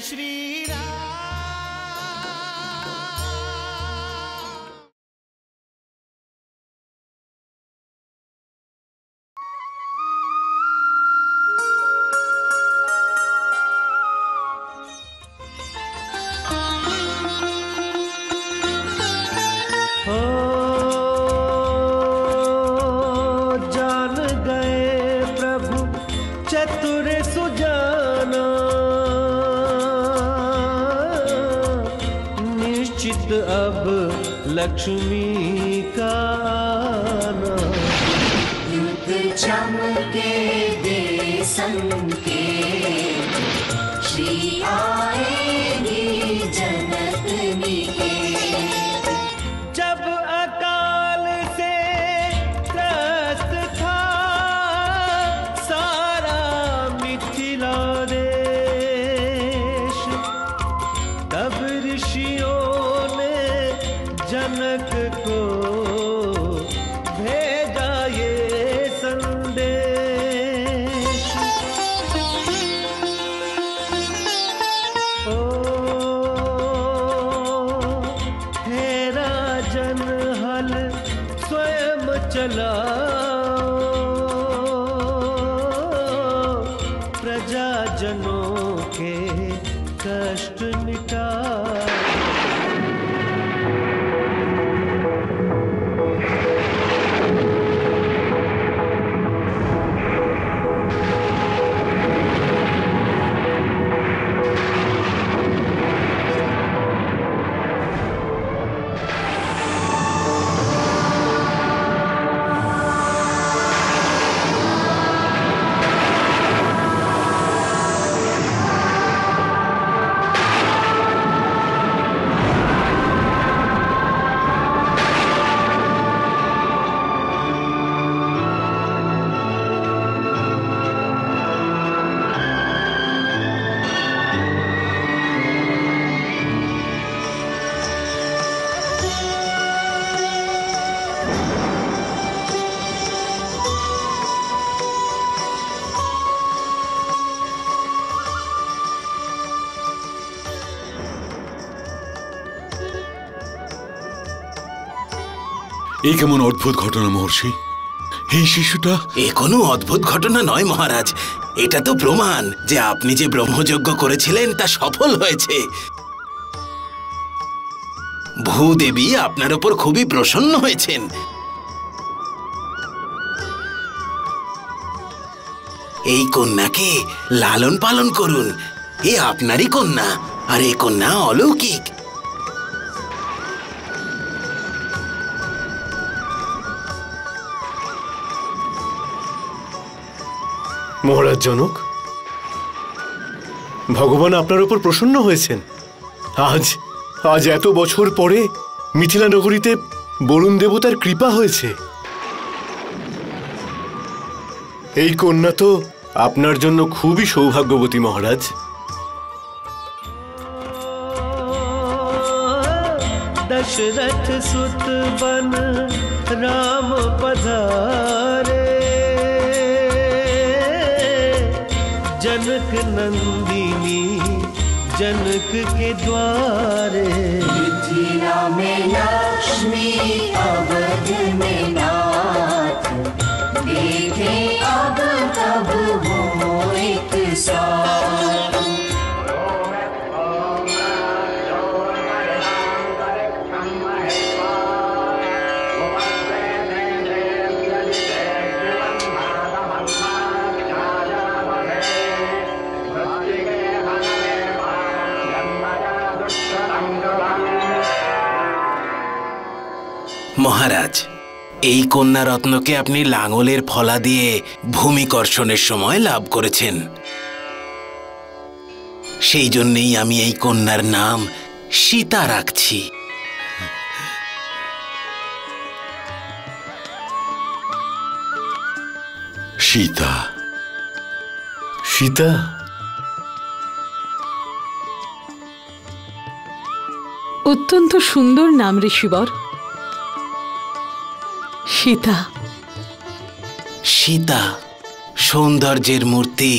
श्री राम। जान गए प्रभु चतुर सुजाना, निश्चित अब लक्ष्मी का आना। युग चमके दे संकेत, श्री आएगी जनकनी के। जब अकाल से त्रस्त था सारा मिथिला देश, तब ऋषियों ने जनक को भेजा ये संदेश। ओ हे राजन हल स्वयं चलाओ, प्रजाजनों के कष्ट मिटाओ। এই কেমন অদ্ভুত ঘটনা মহর্ষি? এই শিশুটা এ কোনো অদ্ভুত ঘটনা নয় মহারাজ, এটা তো প্রমাণ যে আপনি যে ব্রহ্মযজ্ঞ করেছিলেন তা সফল হয়েছে। ভূদেবী আপনার উপর খুবই প্রসন্ন হয়েছেন। এই কন্যাকে লালন পালন করুন, এ আপনারই কন্যা, আর এই কন্যা অলৌকিক। মহারাজ জনক, ভগবান আপনার উপর প্রসন্ন হয়েছেন। আজ আজ এত বছর পরে মিথিলা নগরীতে বরুণ দেবতার কৃপা হয়েছে। এই কন্যা তো আপনার জন্য খুবই সৌভাগ্যবতী মহারাজ। दशरथ सुत बन राम पधारे, जनक नंदिनी जनक के द्वारे। मिथिला में लक्ष्मी अवध में नाथ, देखे अब तब हो एक साथ। মহারাজ, এই কন্যা রত্নকে আপনি লাঙলের ফলা দিয়ে ভূমিকর্ষণের সময় লাভ করেছেন। সেই জন্যই আমি এই কন্যার নাম সীতা রাখছি। সীতা? সীতা? অত্যন্ত সুন্দর নাম ঋষিবর। সীতা। সীতা সৌন্দর্যের মূর্তি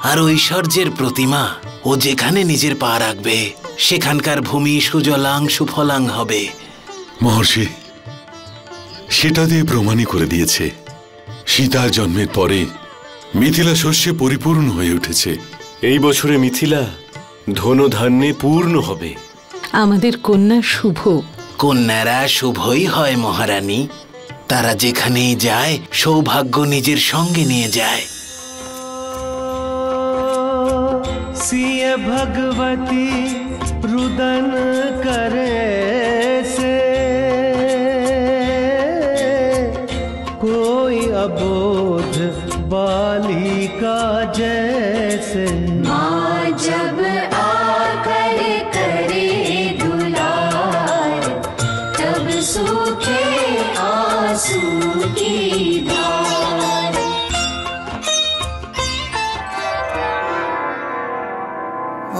আর ঐশ্বর্যের প্রতিমা। ও যেখানে নিজের পা রাখবে সেখানকার ভূমি সুজলাং সুফলাং হবে। মহর্ষি, সেটা দিয়ে প্রমাণই করে দিয়েছে সীতার জন্মের পরে মিথিলা শস্যে পরিপূর্ণ হয়ে উঠেছে। এই বছরে মিথিলা ধনধান্যে পূর্ণ হবে। আমাদের কন্যা শুভ। কন্যারা শুভই হয় মহারানী, তারা যেখানেই যায় সৌভাগ্য নিজের সঙ্গে নিয়ে যায়। सिय भगवती रुदन करे से कोई अबोध बालिका जैसे। माँ जब आकर करे दुलार तब सूखे आंसू की धार।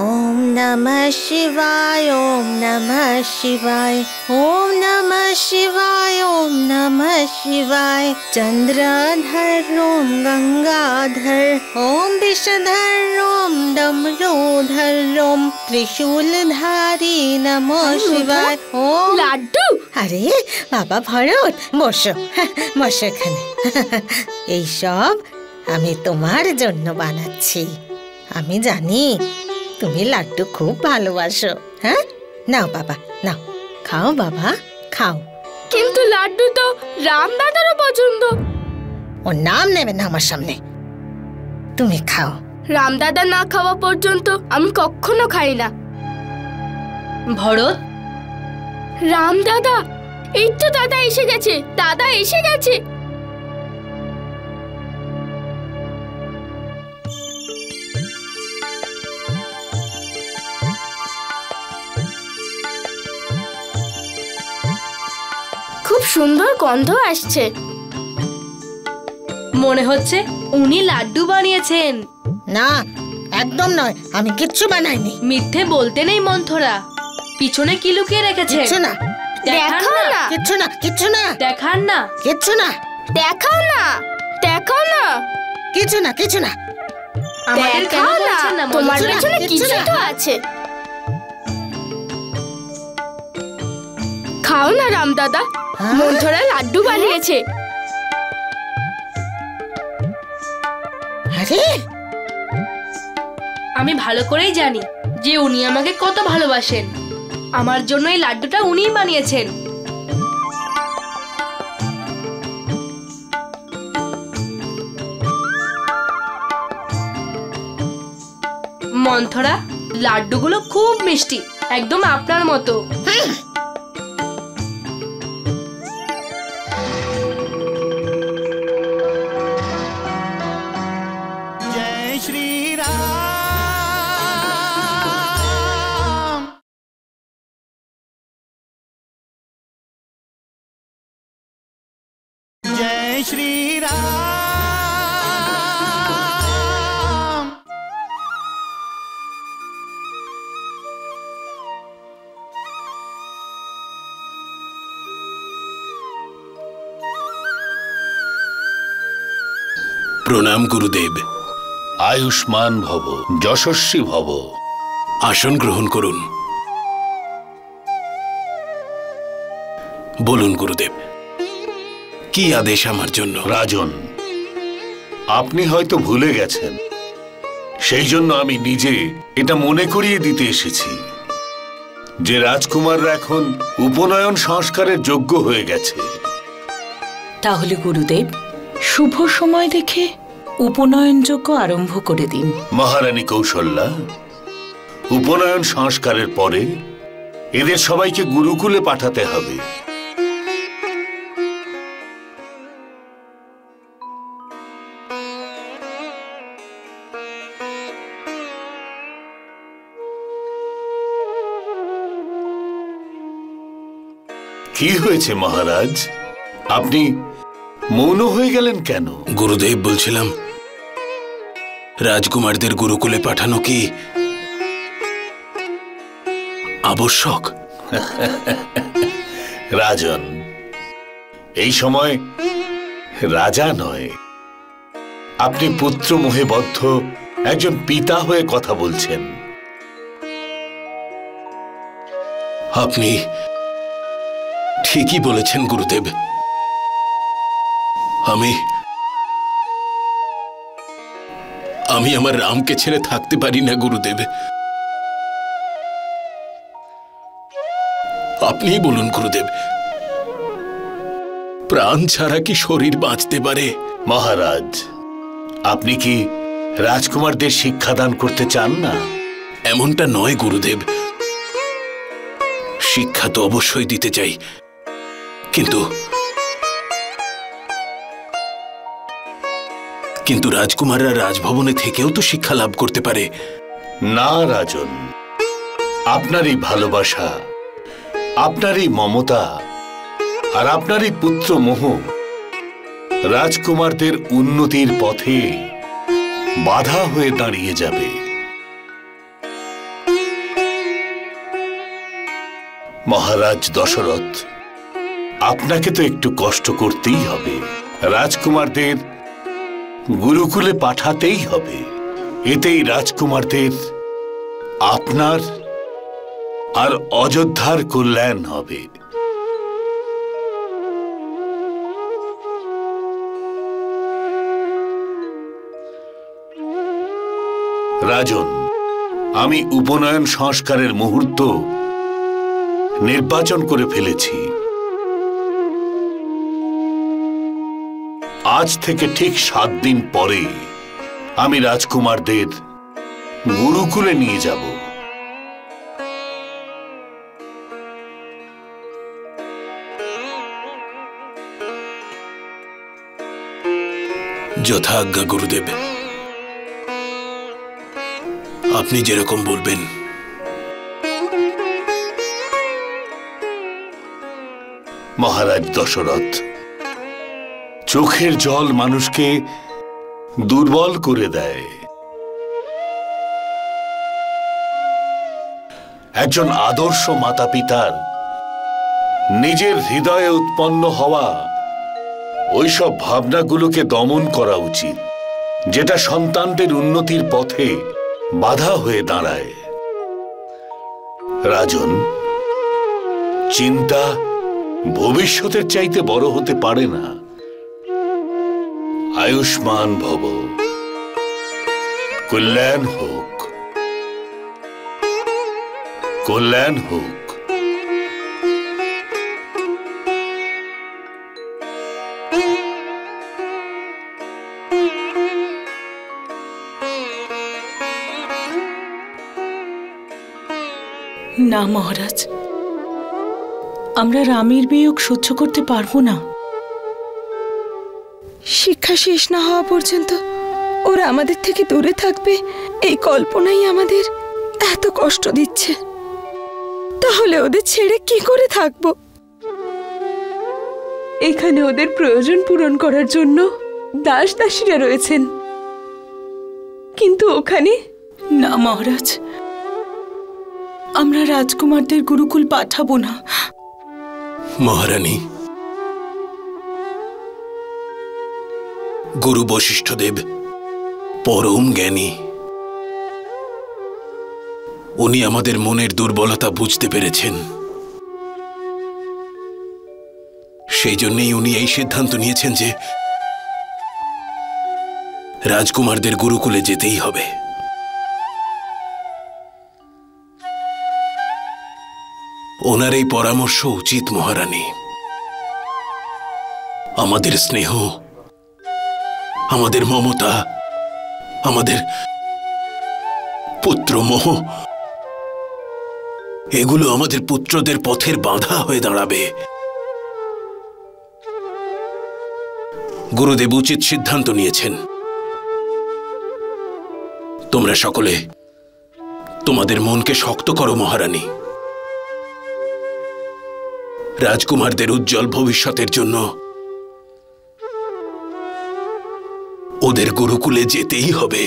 ओम नमः शिवाय, ओम नमः शिवाय, ओम नमः शिवाय, ओम नमः शिवाय। चंद्रधर ओम गंगाधर, ओम विषधर ओम डमरूधर, ओम त्रिशूलधारी नमो शिवाय। ओम লাড্ডু আরে বাবা ভরত, বসো বসো এখানে। এইসব আমি তোমার জন্য বানাচ্ছি। আমি জানি তুমি লাড্ডু খুব ভালোবাসো। হ্যাঁ, নাও বাবা নাও, খাও বাবা খাও। কিন্তু লাড্ডু তো রাম দাদারও পছন্দ। ওর নাম নেবে না আমার সামনে। তুমি খাও। রাম দাদা না খাওয়া পর্যন্ত আমি কখনো খাই না। ভরত, রাম দাদা, এই তো দাদা এসে গেছে, দাদা এসে গেছে। খুব সুন্দর গন্ধ আসছে। মনে হচ্ছে উনি লাড্ডু বানিয়েছেন। না, একদম নয়, আমি কিচ্ছু বানাইনি। মিথ্যে বলতে নেই মন্থরা, পিছনে কি লুকিয়ে রেখেছে? কিচ্ছু না, দেখাও না, কিচ্ছু না, কিচ্ছু না, দেখান না, কিচ্ছু না, দেখাও না, দেখাও না, কিছু না, কিছু না। আমাদের কেন বলছেন না? তোমার কিছু না, পেছনে কিচ্ছু কিছু না। তো আছে। খাও না রাম দাদা, হ্যাঁ? মন্থরা লাড্ডু বানিয়েছে। আরে আমি ভালো করেই জানি যে উনি আমাকে কত ভালোবাসেন। আমার জন্য এই লাড্ডুটা উনিই বানিয়েছেন। মন্থরা, লাড্ডুগুলো খুব মিষ্টি, একদম আপনার মতো। जय श्री राम। जय श्री राम। প্রণাম গুরুদেব। আয়ুষ্মান ভব, যশস্বী ভব। আসন গ্রহণ করুন। বলুন গুরুদেব, কি আদেশ আমার জন্য? রাজন, আপনি হয়তো ভুলে গেছেন, সেই জন্য আমি নিজে এটা মনে করিয়ে দিতে এসেছি যে রাজকুমাররা এখন উপনয়ন সংস্কারের যোগ্য হয়ে গেছে। তাহলে গুরুদেব, শুভ সময় দেখে উপনয়নযোগ্য আরম্ভ করে দিন। মহারানী কৌশল্যা, উপনয়ন সংস্কারের পরে এদের সবাইকে গুরুকুলে পাঠাতে হবে। কি হয়েছে মহারাজ, আপনি মৌন হয়ে গেলেন কেন? গুরুদেব, বলছিলাম রাজকুমারদের গুরুকুলে পাঠানো কি আবশ্যক? রাজন, এই সময় রাজা নয়, আপনি পুত্র মোহে বদ্ধ একজন পিতা হয়ে কথা বলছেন। আপনি ঠিকই বলেছেন গুরুদেব। আমি আমার রামকে ছেড়ে থাকতে পারি না গুরুদেব। আপনিই বলুন গুরুদেব, প্রাণ ছাড়া কি শরীর বাঁচতে পারে? মহারাজ, আপনি কি রাজকুমারদের শিক্ষাদান করতে চান না? এমনটা নয় গুরুদেব, শিক্ষা তো অবশ্যই দিতে চাই, কিন্তু রাজকুমাররা রাজভবনে থেকেও তো শিক্ষা লাভ করতে পারে। না রাজন, আপনারই ভালোবাসা, আপনারই মমতা আর আপনারই পুত্র মোহ রাজকুমারদের উন্নতির পথে বাধা হয়ে দাঁড়িয়ে যাবে। মহারাজ দশরথ, আপনাকে তো একটু কষ্ট করতেই হবে, রাজকুমারদের গুরুকুলে পাঠাতেই হবে। এতেই রাজকুমারদের, আপনার আর অযোধ্যার কল্যাণ হবে। রাজন, আমি উপনয়ন সংস্কারের মুহূর্ত নির্বাচন করে ফেলেছি। আজ থেকে ঠিক 7 দিন পরে আমি রাজকুমারদের গুরুকুলে নিয়ে যাব। যথা আজ্ঞা গুরুদেব, আপনি যেরকম বলবেন। মহারাজ দশরথ, চোখের জল মানুষকে দুর্বল করে দেয়। একজন আদর্শ মাতা পিতার নিজের হৃদয়ে উৎপন্ন হওয়া ওইসব ভাবনাগুলোকে দমন করা উচিত, যেটা সন্তানদের উন্নতির পথে বাধা হয়ে দাঁড়ায়। রাজন, চিন্তা ভবিষ্যতের চাইতে বড় হতে পারে না। আয়ুষ্মান ভব, কল্যাণ হোক, কল্যাণ হোক। না মহারাজ, আমরা রামের বিয়োগ সহ্য করতে পারবো না। শিক্ষা শেষ না হওয়া পর্যন্ত ওরা আমাদের থেকে দূরে থাকবে, এই কল্পনাই আমাদের এত কষ্ট দিচ্ছে। তাহলে ওদের ছেড়ে কি করে থাকবো? এখানে ওদের প্রয়োজন পূরণ করার জন্য দাস দাসীরা রয়েছেন, কিন্তু ওখানে না মহারাজ, আমরা রাজকুমারদের গুরুকুল পাঠাবো না। মহারানী, গুরু বশিষ্ঠদেব পরম জ্ঞানী। উনি আমাদের মনের দুর্বলতা বুঝতে পেরেছেন। সেই জন্যই উনি এই সিদ্ধান্ত নিয়েছেন যে রাজকুমারদের গুরুকুলে যেতেই হবে। ওনার এই পরামর্শ উচিত মহারানী। আমাদের স্নেহ, আমাদের মমতা, আমাদের পুত্র মোহ, এগুলো আমাদের পুত্রদের পথের বাধা হয়ে দাঁড়াবে। গুরুদেব উচিত সিদ্ধান্ত নিয়েছেন। তোমরা সকলে তোমাদের মনকে শক্ত করো মহারানী। রাজকুমারদের উজ্জ্বল ভবিষ্যতের জন্য ওদের গুরুকুলে যেতেই হবে।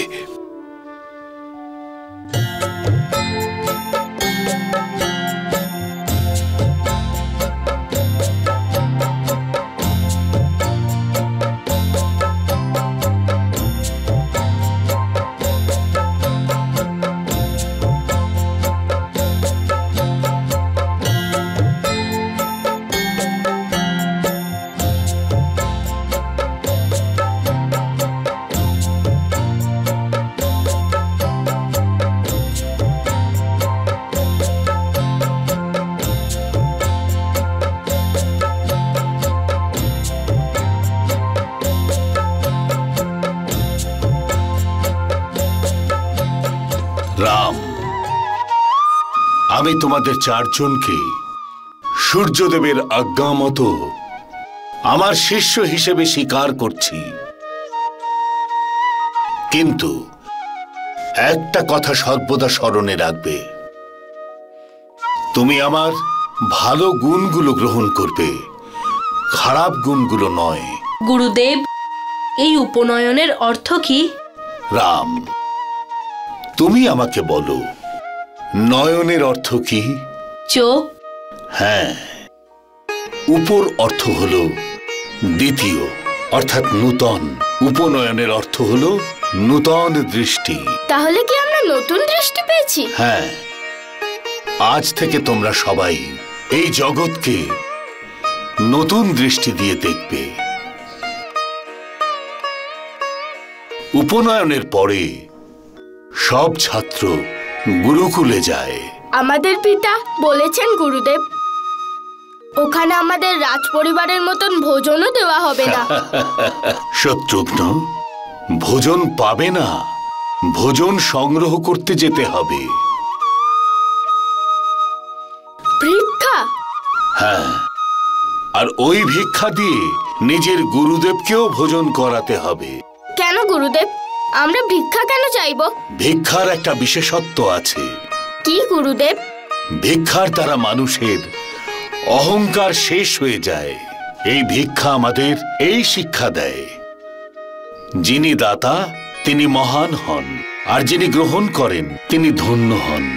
আমি তোমাদের চারজনকে সূর্যদেবের আজ্ঞা মতো আমার শিষ্য হিসেবে স্বীকার করছি, কিন্তু একটা কথা সর্বদা স্মরণে রাখবে, তুমি আমার ভালো গুণগুলো গ্রহণ করবে, খারাপ গুণগুলো নয়। গুরুদেব, এই উপনয়নের অর্থ কি? রাম, তুমি আমাকে বলো, নয়নের অর্থ কি? চোখ। হ্যাঁ, উপর অর্থ হলো দ্বিতীয়, অর্থাৎ নূতন। উপনয়নের অর্থ হলো নূতন দৃষ্টি। তাহলে কি আমরা নতুন দৃষ্টি পেয়েছি? হ্যাঁ, আজ থেকে তোমরা সবাই এই জগৎকে নতুন দৃষ্টি দিয়ে দেখবে। উপনয়নের পরে সব ছাত্র গুরুকুলে যায়। আমাদের পিতা বলেছেন গুরুদেব, ওখানে আমাদের রাজ পরিবারের মতন ভোজনও দেওয়া হবে না। শত্রুঘ্ন, ভোজন পাবে না, ভোজন সংগ্রহ করতে যেতে হবে। ভিক্ষা? হ্যাঁ, আর ওই ভিক্ষা দিয়ে নিজের গুরুদেবকেও ভোজন করাতে হবে। কেন গুরুদেব, আমরা ভিক্ষা কেন চাইব? ভিক্ষার একটা বিশেষত্ব আছে। কি গুরুদেব? ভিক্ষার দ্বারা মানুষের অহংকার শেষ হয়ে যায়। এই ভিক্ষা আমাদের এই শিক্ষা দেয়, যিনি দাতা তিনি মহান হন, আর যিনি গ্রহণ করেন তিনি ধন্য হন।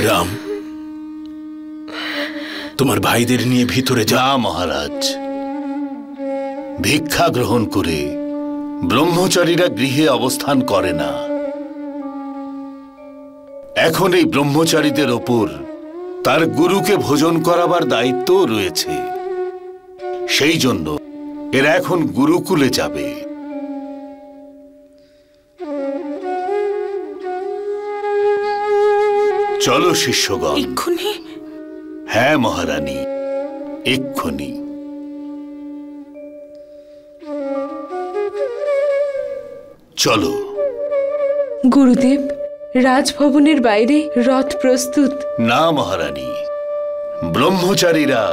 রাম, তোমার ভাইদের নিয়ে ভিতরে যা। মহারাজ, ভিক্ষা গ্রহণ করে ব্রহ্মচারীরা গৃহে অবস্থান করে না। এখন এই ব্রহ্মচারীদের ওপর তার গুরুকে ভোজন করাবার দায়িত্ব রয়েছে। সেই জন্য এরা এখন গুরুকুলে যাবে। চলো শিষ্যগণ। এক্ষুনি? হ্যাঁ মহারানী, এক্ষুনি। চলো। গুরুদেব, রাজভবনের বাইরে রথ প্রস্তুত। না মহারানী, ব্রহ্মচারীরা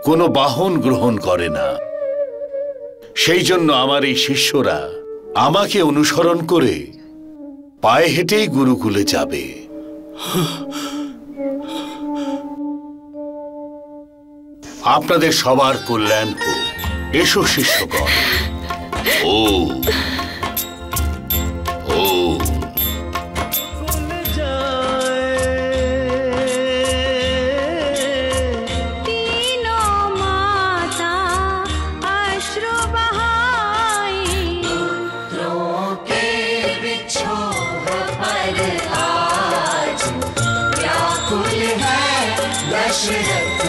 কোনো বাহন গ্রহণ করে না। সেই জন্য আমার এই শিষ্যরা আমাকে অনুসরণ করে পায়ে হেঁটেই গুরুকুলে যাবে। আপনাদের সবার কল্যাণ হোক। এসো শিষ্যগণ। ও ও दशरथ